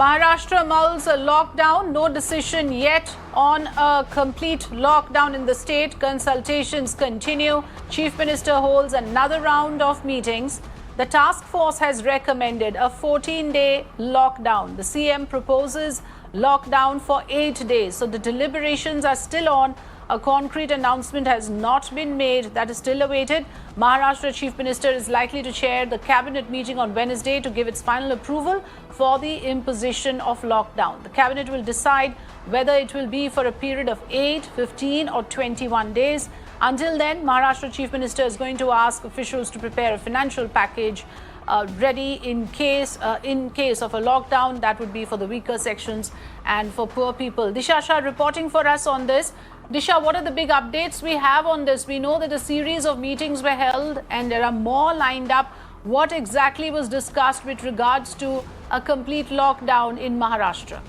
Maharashtra mulls a lockdown. No decision yet on a complete lockdown in the state. Consultations continue. Chief Minister holds another round of meetings. The task force has recommended a 14-day lockdown. The CM proposes lockdown for 8 days. So the deliberations are still on. A concrete announcement has not been made. That is still awaited. Maharashtra Chief Minister is likely to chair the cabinet meeting on Wednesday to give its final approval for the imposition of lockdown. The cabinet will decide whether it will be for a period of 8, 15 or 21 days. Until then, Maharashtra Chief Minister is going to ask officials to prepare a financial package ready in case of a lockdown. That would be for the weaker sections and for poor people. Disha Shah reporting for us on this. Disha, what are the big updates we have on this? We know that a series of meetings were held and there are more lined up. What exactly was discussed with regards to a complete lockdown in Maharashtra?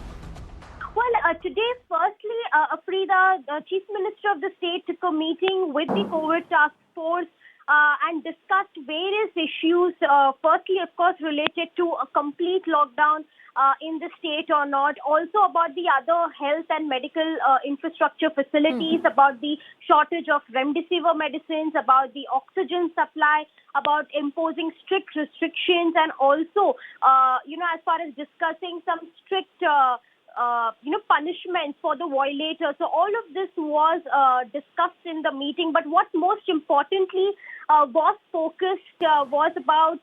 Well, today, firstly, Afrida, the Chief Minister of the state, took a meeting with the COVID task force and discussed various issues. Firstly, of course, related to a complete lockdown in the state or not. Also about the other health and medical infrastructure facilities, about the shortage of remdesivir medicines, about the oxygen supply, about imposing strict restrictions, and also, as far as discussing some strict punishments for the violators. So all of this was discussed in the meeting. But what most importantly was focused was about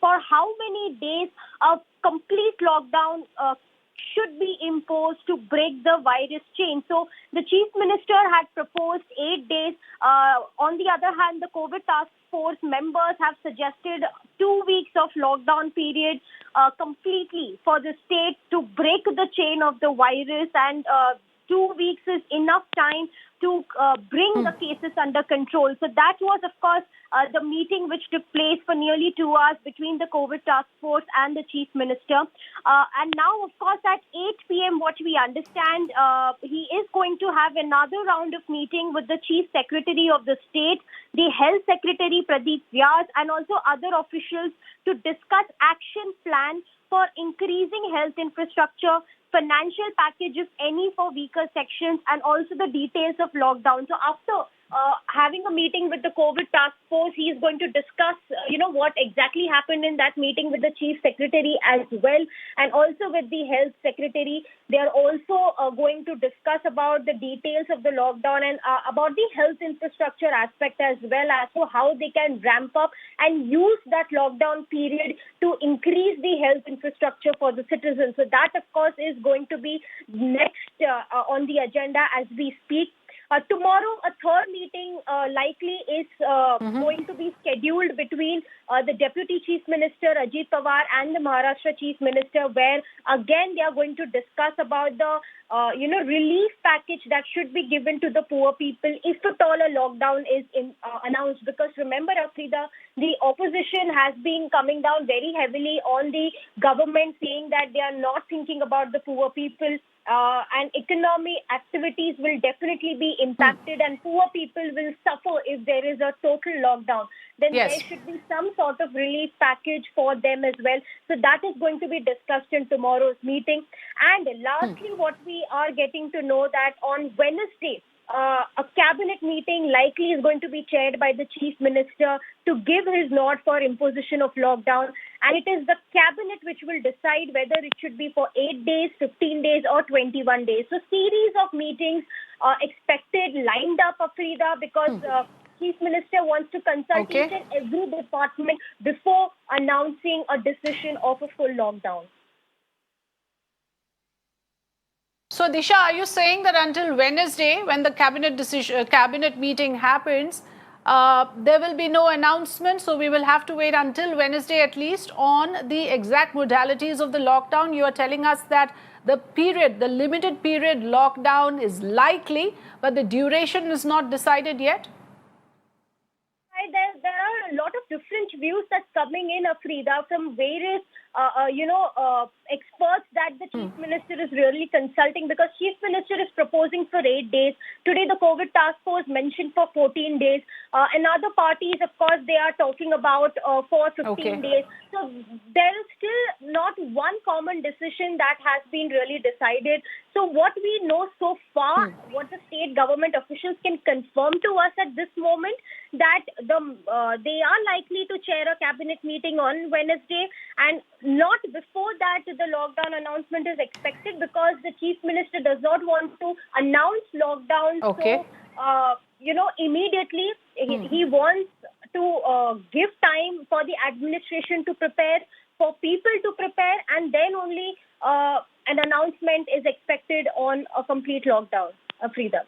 for how many days a complete lockdown should be imposed to break the virus chain. So the Chief Minister had proposed 8 days. On the other hand, the COVID task force members have suggested 2 weeks of lockdown period completely for the state to break the chain of the virus, and 2 weeks is enough time to bring the cases under control. So that was, of course, the meeting which took place for nearly 2 hours between the COVID task force and the Chief Minister. And now, of course, at 8 p.m., what we understand, he is going to have another round of meeting with the Chief Secretary of the state, the Health Secretary Pradeep Vyas, and also other officials to discuss action plan for increasing health infrastructure, financial package, if any, for weaker sections, and also the details of lockdown. So after having a meeting with the COVID task force, he is going to discuss, what exactly happened in that meeting with the Chief Secretary as well, and also with the Health Secretary. They are also going to discuss about the details of the lockdown and about the health infrastructure aspect as well, as to how they can ramp up and use that lockdown period to increase the health infrastructure for the citizens. So that, of course, is going to be next on the agenda as we speak. Tomorrow, a third meeting likely is going to be scheduled between the Deputy Chief Minister, Ajit Pawar, and the Maharashtra Chief Minister, where, again, they are going to discuss about the, relief package that should be given to the poor people if at all a lockdown is announced. Because remember, Afrida, the opposition has been coming down very heavily on the government, saying that they are not thinking about the poor people. And economy activities will definitely be impacted, and poor people will suffer if there is a total lockdown. Then there should be some sort of relief package for them as well. So that is going to be discussed in tomorrow's meeting. And lastly, what we are getting to know that on Wednesday, a cabinet meeting likely is going to be chaired by the Chief Minister to give his nod for imposition of lockdown. And it is the cabinet which will decide whether it should be for 8 days, 15 days or 21 days. So series of meetings expected, lined up, Afrida, because Chief Minister wants to consult each and every department before announcing a decision of a full lockdown. So, Disha, are you saying that until Wednesday, when the cabinet meeting happens, there will be no announcement? So, we will have to wait until Wednesday at least on the exact modalities of the lockdown. You are telling us that the limited period lockdown is likely, but the duration is not decided yet? There are a lot of different views that's coming in, Afrida, from various experts that the Chief Minister is really consulting, because Chief Minister is proposing for 8 days. Today, the COVID task force mentioned for 14 days. And other parties, of course, they are talking about for 15 days. So there is still not one common decision that has been really decided. So what we know so far, what the state government officials can confirm to us at this moment, that they are likely to chair a cabinet meeting on Wednesday, and not before that the lockdown announcement is expected, because the Chief Minister does not want to announce lockdown. So, immediately he wants to give time for the administration to prepare, for people to prepare, and then only an announcement is expected on a complete lockdown. Afrida.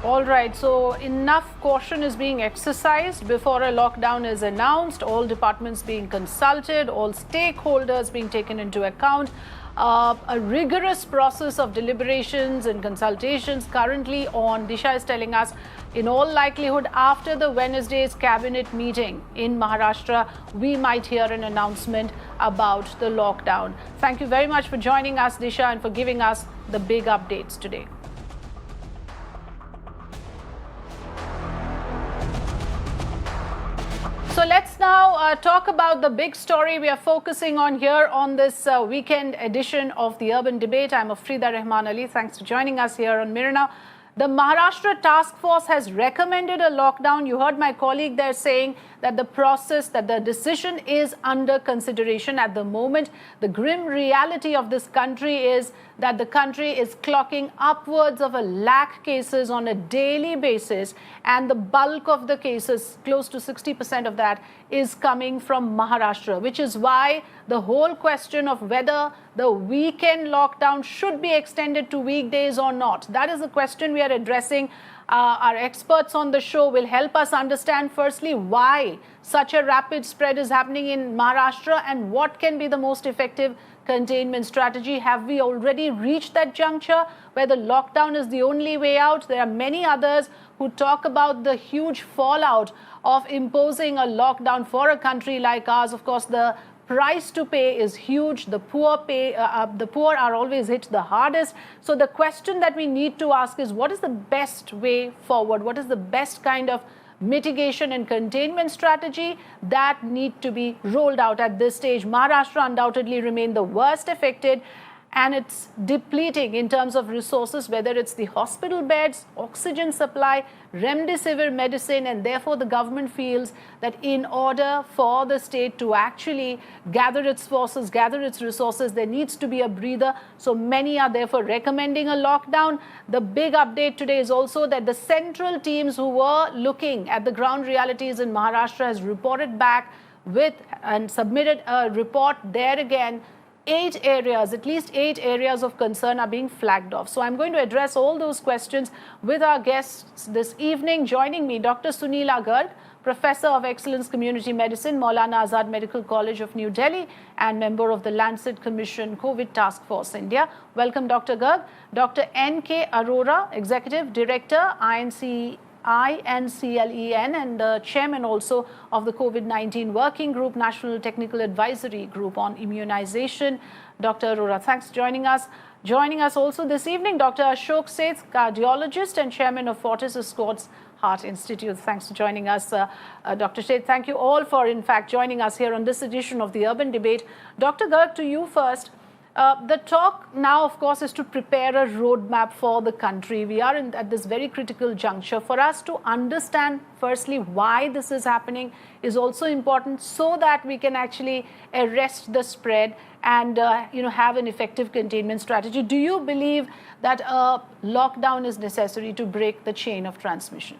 All right, so enough caution is being exercised before a lockdown is announced, all departments being consulted, all stakeholders being taken into account. A rigorous process of deliberations and consultations currently on. Disha is telling us, in all likelihood, after the Wednesday's cabinet meeting in Maharashtra, we might hear an announcement about the lockdown. Thank you very much for joining us, Disha, and for giving us the big updates today. So let's now talk about the big story we are focusing on here on this weekend edition of the Urban Debate. I'm Afrida Rahman Ali. Thanks for joining us here on Mirror Now. The Maharashtra task force has recommended a lockdown. You heard my colleague there saying that the decision is under consideration at the moment. The grim reality of this country is that the country is clocking upwards of 1 lakh cases on a daily basis, and the bulk of the cases, close to 60% of that, is coming from Maharashtra, which is why the whole question of whether the weekend lockdown should be extended to weekdays or not, that is the question we are addressing. Our experts on the show will help us understand, firstly, why such a rapid spread is happening in Maharashtra and what can be the most effective containment strategy. Have we already reached that juncture where the lockdown is the only way out? There are many others who talk about the huge fallout of imposing a lockdown for a country like ours. Of course, the price to pay is huge. The poor are always hit the hardest. So the question that we need to ask is, what is the best way forward? What is the best kind of mitigation and containment strategy that need to be rolled out at this stage? Maharashtra undoubtedly remained the worst affected, and it's depleting in terms of resources, whether it's the hospital beds, oxygen supply, remdesivir medicine, and therefore the government feels that in order for the state to actually gather its forces, gather its resources, there needs to be a breather. So many are therefore recommending a lockdown. The big update today is also that the central teams who were looking at the ground realities in Maharashtra has reported back with and submitted a report. There again, at least eight areas of concern are being flagged off. So I'm going to address all those questions with our guests this evening. Joining me, Dr. Suneela Garg, Professor of Excellence Community Medicine, Maulana Azad Medical College of New Delhi, and member of the Lancet Commission COVID Task Force India. Welcome, Dr. Garg. Dr. N.K. Arora, Executive Director, INCLEN, and the chairman also of the COVID-19 Working Group, National Technical Advisory Group on Immunization. Dr. Arora, thanks for joining us. Joining us also this evening, Dr. Ashok Seth, cardiologist and chairman of Fortis Escorts Heart Institute. Thanks for joining us, Dr. Seth. Thank you all for, in fact, joining us here on this edition of the Urban Debate. Dr. Garg, to you first. The talk now, of course, is to prepare a roadmap for the country. We are at this very critical juncture. For us to understand, firstly, why this is happening is also important, so that we can actually arrest the spread and have an effective containment strategy. Do you believe that a lockdown is necessary to break the chain of transmission?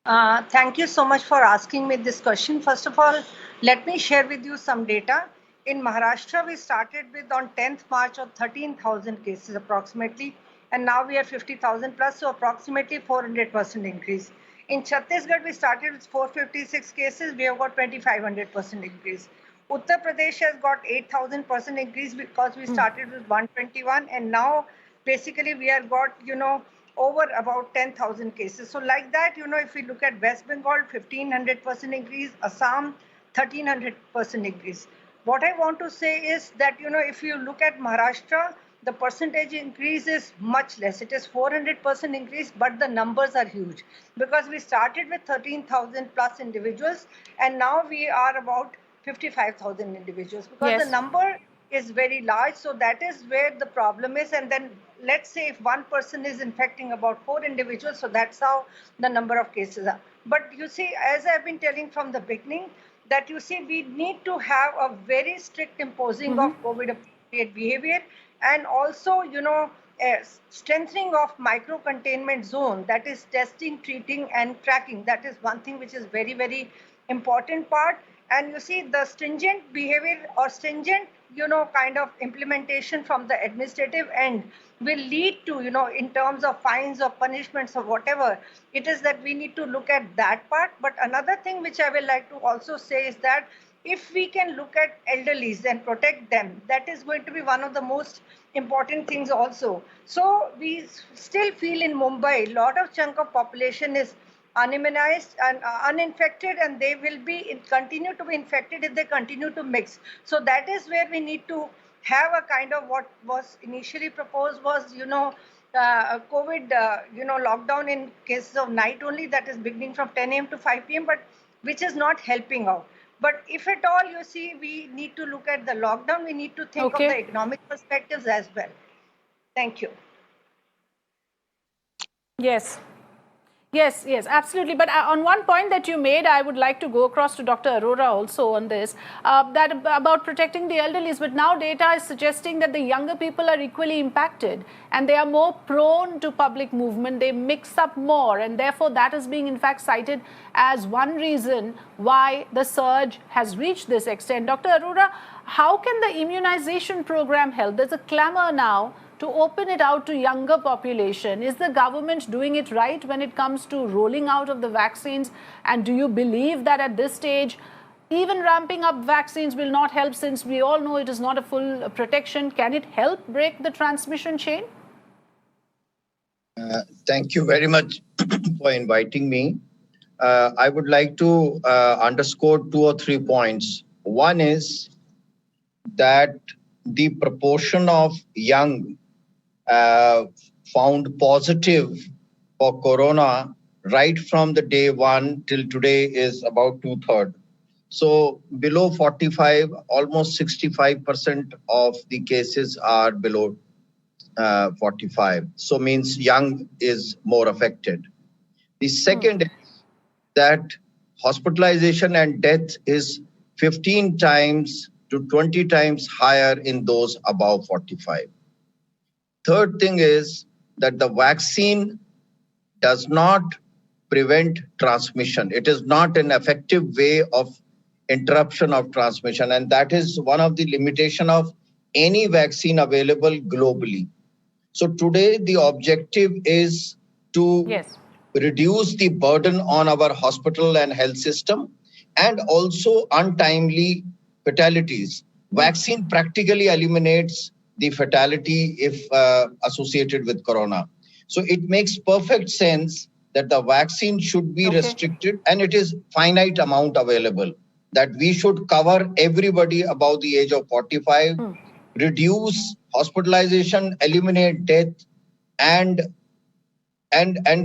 Thank you so much for asking me this question. First of all, let me share with you some data. In Maharashtra, we started with on 10th March of 13,000 cases approximately, and now we are 50,000 plus, so approximately 400% increase. In Chhattisgarh, we started with 456 cases, we have got 2,500% increase. Uttar Pradesh has got 8,000% increase because we started with 121, and now basically we have got, over about 10,000 cases. So like that, if we look at West Bengal, 1,500% increase, Assam, 1,300% increase. What I want to say is that, if you look at Maharashtra, the percentage increase is much less. It is 400% increase, but the numbers are huge because we started with 13,000 plus individuals and now we are about 55,000 individuals because Yes. the number is very large. So that is where the problem is. And then let's say if one person is infecting about 4 individuals, so that's how the number of cases are. But you see, as I've been telling from the beginning, that you see, we need to have a very strict imposing of COVID appropriate behavior and also, strengthening of micro containment zone, that is testing, treating and tracking. That is one thing which is very, very important part. And you see, the stringent behavior or stringent, kind of implementation from the administrative end will lead to, in terms of fines or punishments or whatever, it is that we need to look at that part. But another thing which I will like to also say is that if we can look at elderlies and protect them, that is going to be one of the most important things also. So we still feel in Mumbai, a lot of chunk of population is unimmunized and uninfected, and they will be continue to be infected if they continue to mix. So that is where we need to have a kind of what was initially proposed was, COVID, lockdown in cases of night only, that is beginning from 10 a.m. to 5 p.m., but which is not helping out. But if at all, you see, we need to look at the lockdown, we need to think of the economic perspectives as well. Thank you. Yes. Yes, yes, absolutely. But on one point that you made, I would like to go across to Dr. Arora also on this, that about protecting the elderly. But now data is suggesting that the younger people are equally impacted and they are more prone to public movement. They mix up more, and therefore that is being in fact cited as one reason why the surge has reached this extent. Dr. Arora, how can the immunization program help? There's a clamor now to open it out to younger population. Is the government doing it right when it comes to rolling out of the vaccines? And do you believe that at this stage, even ramping up vaccines will not help, since we all know it is not a full protection? Can it help break the transmission chain? Thank you very much for inviting me. I would like to underscore 2 or 3 points. One is that the proportion of young found positive for corona right from the day 1 till today is about 2/3. So below 45, almost 65% of the cases are below 45. So means young is more affected. The second is that hospitalization and death is 15 times to 20 times higher in those above 45. Third thing is that the vaccine does not prevent transmission. It is not an effective way of interruption of transmission. And that is one of the limitation of any vaccine available globally. So today the objective is to reduce the burden on our hospital and health system and also untimely fatalities. Vaccine practically eliminates the fatality if associated with corona. So it makes perfect sense that the vaccine should be restricted, and it is finite amount available, that we should cover everybody above the age of 45, reduce hospitalization, eliminate death, and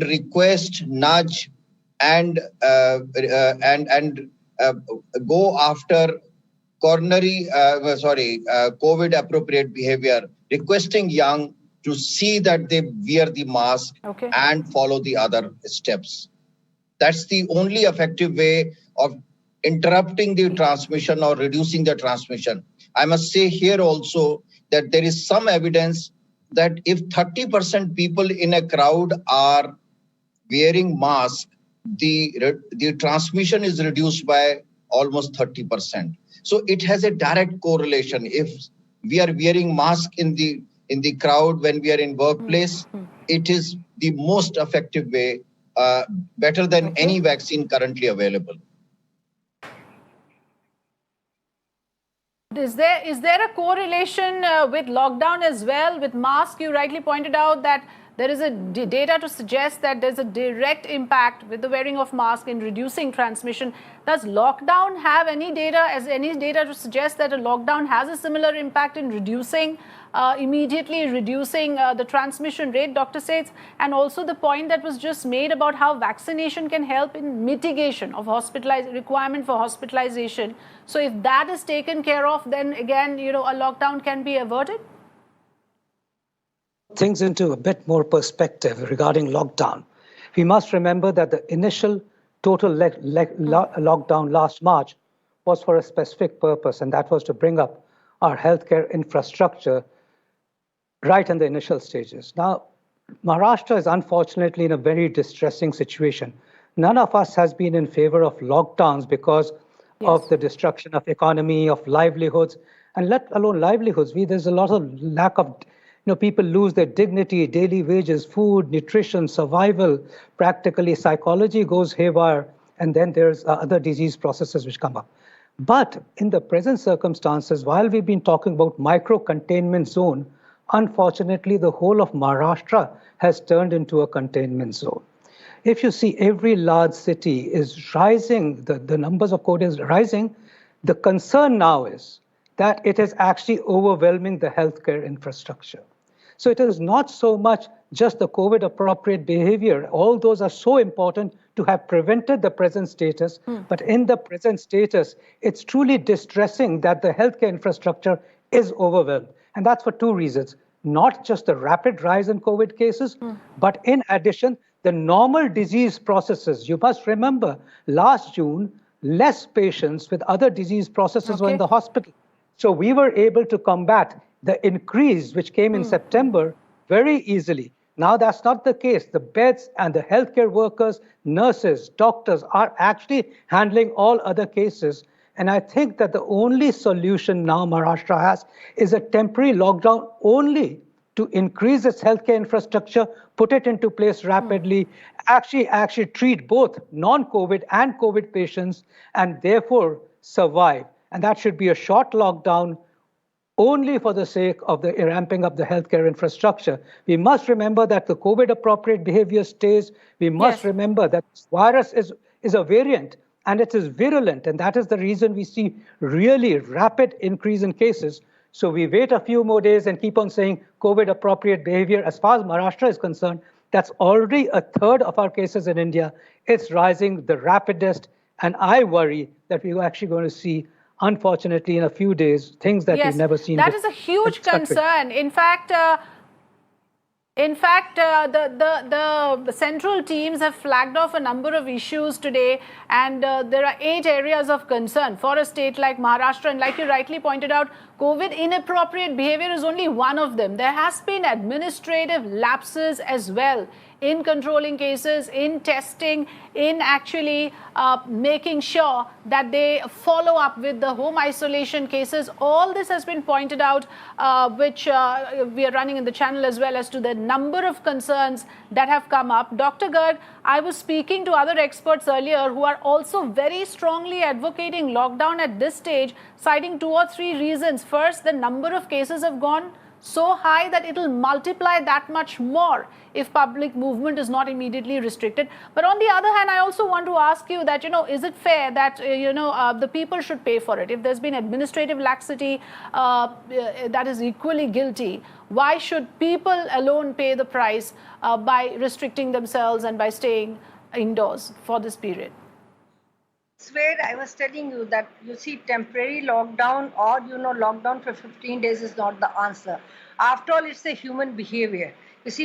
request, nudge, and go after COVID appropriate behavior, requesting young to see that they wear the mask and follow the other steps. That's the only effective way of interrupting the transmission or reducing the transmission. I must say here also that there is some evidence that if 30% people in a crowd are wearing masks, the transmission is reduced by almost 30%. So it has a direct correlation. If we are wearing mask in the crowd when we are in workplace, it is the most effective way, better than any vaccine currently available. Is there a correlation with lockdown as well, with mask? You rightly pointed out that there is a data to suggest that there's a direct impact with the wearing of mask in reducing transmission. Does lockdown have any data to suggest that a lockdown has a similar impact in reducing immediately reducing the transmission rate, Dr. Seth? And also the point that was just made about how vaccination can help in mitigation of requirement for hospitalization. So if that is taken care of, then again, a lockdown can be averted? Things into a bit more perspective regarding lockdown. We must remember that the initial total lockdown last March was for a specific purpose, and that was to bring up our healthcare infrastructure right in the initial stages. Now, Maharashtra is unfortunately in a very distressing situation. None of us has been in favor of lockdowns because of the destruction of economy, of livelihoods, and let alone livelihoods. There's a lot of lack of, people lose their dignity, daily wages, food, nutrition, survival, practically psychology goes haywire, and then there's other disease processes which come up. But in the present circumstances, while we've been talking about micro-containment zone, unfortunately, the whole of Maharashtra has turned into a containment zone. If you see every large city is rising, the numbers of COVID is rising, the concern now is that it is actually overwhelming the healthcare infrastructure. So it is not so much just the COVID appropriate behavior. All those are so important to have prevented the present status. But in the present status, it's truly distressing that the healthcare infrastructure is overwhelmed. And that's for two reasons. Not just the rapid rise in COVID cases, but in addition, the normal disease processes. You must remember, last June, less patients with other disease processes were in the hospital. So we were able to combat the increase which came in September very easily. Now that's not the case. The beds and the healthcare workers, nurses, doctors are actually handling all other cases. And I think that the only solution now Maharashtra has is a temporary lockdown only to increase its healthcare infrastructure, put it into place rapidly, actually treat both non-COVID and COVID patients, and therefore survive. And that should be a short lockdown only for the sake of the ramping up the healthcare infrastructure. We must remember that the COVID appropriate behavior stays. We must remember that this virus is a variant and it is virulent. And that is the reason we see really rapid increase in cases. So we wait a few more days and keep on saying COVID appropriate behavior. As far as Maharashtra is concerned, that's already a third of our cases in India. It's rising the rapidest. And I worry that we're actually going to see, unfortunately, in a few days, things that we've never seen. That is a huge concern. In fact, the central teams have flagged off a number of issues today, and there are 8 areas of concern for a state like Maharashtra. And like you rightly pointed out, COVID inappropriate behavior is only one of them. There has been administrative lapses as well in controlling cases, in testing, in actually making sure that they follow up with the home isolation cases. All this has been pointed out, which we are running in the channel as well, as to the number of concerns that have come up. Dr. Garg, I was speaking to other experts earlier who are also very strongly advocating lockdown at this stage, citing 2 or 3 reasons. First, the number of cases have gone so high that it will multiply that much more if public movement is not immediately restricted. But on the other hand, I also want to ask you that, is it fair that, the people should pay for it? If there's been administrative laxity that is equally guilty, why should people alone pay the price by restricting themselves and by staying indoors for this period? It's where I was telling you that, temporary lockdown or, lockdown for 15 days is not the answer. After all, it's a human behavior.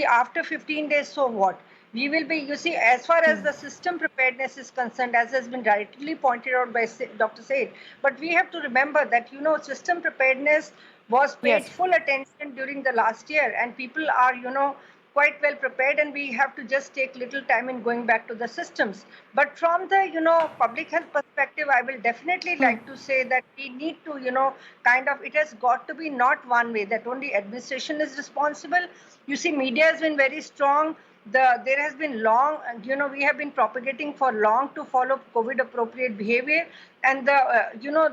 After 15 days, so what? We will be, as far as the system preparedness is concerned, as has been rightly pointed out by Dr. Seth, but we have to remember that, system preparedness was paid full attention during the last year, and people are, quite well prepared, and we have to just take little time in going back to the systems. But from the, public health perspective, I will definitely like to say that we need to, it has got to be not one way, that only administration is responsible. Media has been very strong. There has been long, we have been propagating for long to follow COVID appropriate behavior. And the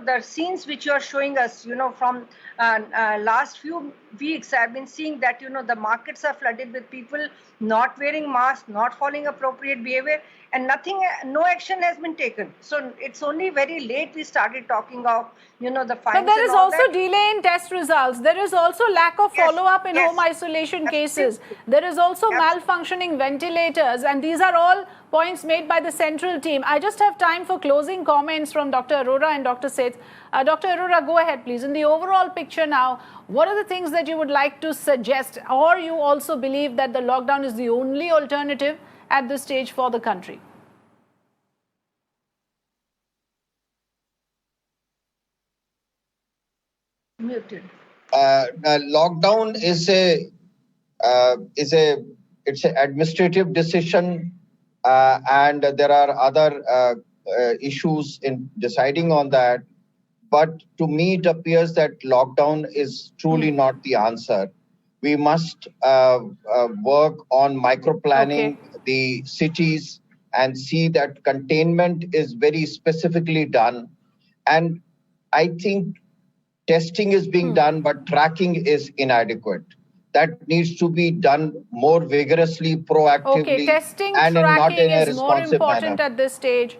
the scenes which you are showing us, from last few weeks, I've been seeing that the markets are flooded with people not wearing masks, not following appropriate behavior, and no action has been taken. So it's only very late we started talking of the fines. But there is and all also that. delay in test results. There is also lack of follow-up in home isolation cases. There is also malfunctioning ventilators, and these are all points made by the central team. I just have time for closing comments from Dr. Arora and Dr. Seth. Dr. Arora, go ahead, please. In the overall picture now, what are the things that you would like to suggest, or you also believe that the lockdown is the only alternative at this stage for the country? Muted. Lockdown is it's an administrative decision, and there are other issues in deciding on that. But to me, it appears that lockdown is truly not the answer. We must work on micro-planning the cities and see that containment is very specifically done. And I think testing is being done, but tracking is inadequate. That needs to be done more vigorously, proactively, Okay, testing, and not tracking in a is more responsive important manner. at this stage.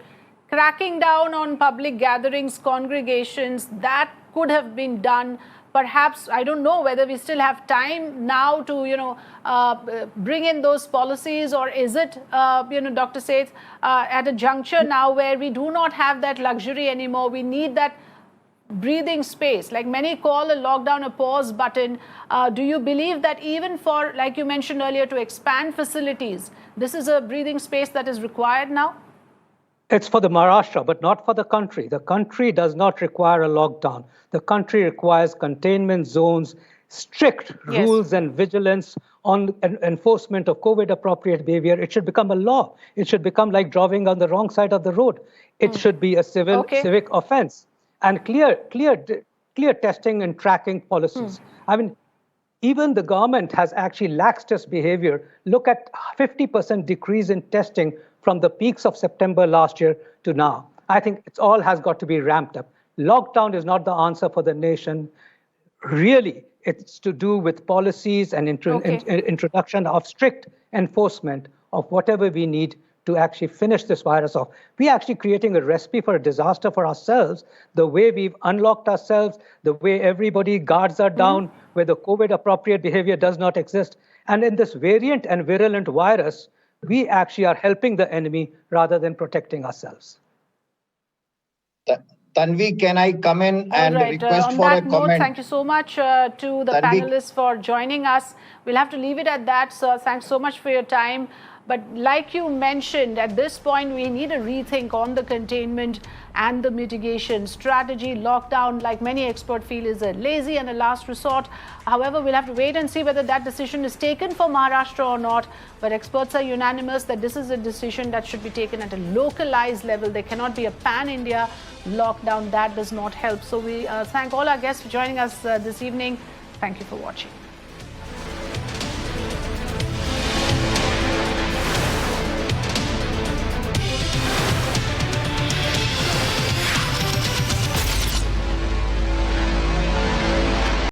Cracking down on public gatherings, congregations, that could have been done. Perhaps, I don't know whether we still have time now to, bring in those policies, or is it, Dr. Seth, at a juncture now where we do not have that luxury anymore. We need that breathing space. Like many call a lockdown a pause button. Do you believe that even for, like you mentioned earlier, to expand facilities, this is a breathing space that is required now? It's for the Maharashtra, but not for the country. The country does not require a lockdown. The country requires containment zones, strict rules and vigilance on enforcement of COVID-appropriate behavior. It should become a law. It should become like driving on the wrong side of the road. It should be a civic offense. And clear testing and tracking policies. I mean, even the government has actually laxed its behavior. Look at 50% decrease in testing from the peaks of September last year to now. I think it all has got to be ramped up. Lockdown is not the answer for the nation. Really, it's to do with policies and introduction of strict enforcement of whatever we need to actually finish this virus off. We're actually creating a recipe for a disaster for ourselves, the way we've unlocked ourselves, the way everybody guards are down, where the COVID-appropriate behavior does not exist. And in this variant and virulent virus, we actually are helping the enemy rather than protecting ourselves. Tanvi, can I come in and request for a comment? Note, thank you so much to the panelists for joining us. We'll have to leave it at that, sir. Thanks so much for your time. But like you mentioned, at this point, we need a rethink on the containment and the mitigation strategy. Lockdown, like many experts feel, is a lazy and a last resort. However, we'll have to wait and see whether that decision is taken for Maharashtra or not. But experts are unanimous that this is a decision that should be taken at a localized level. There cannot be a pan-India lockdown. That does not help. So we thank all our guests for joining us this evening. Thank you for watching.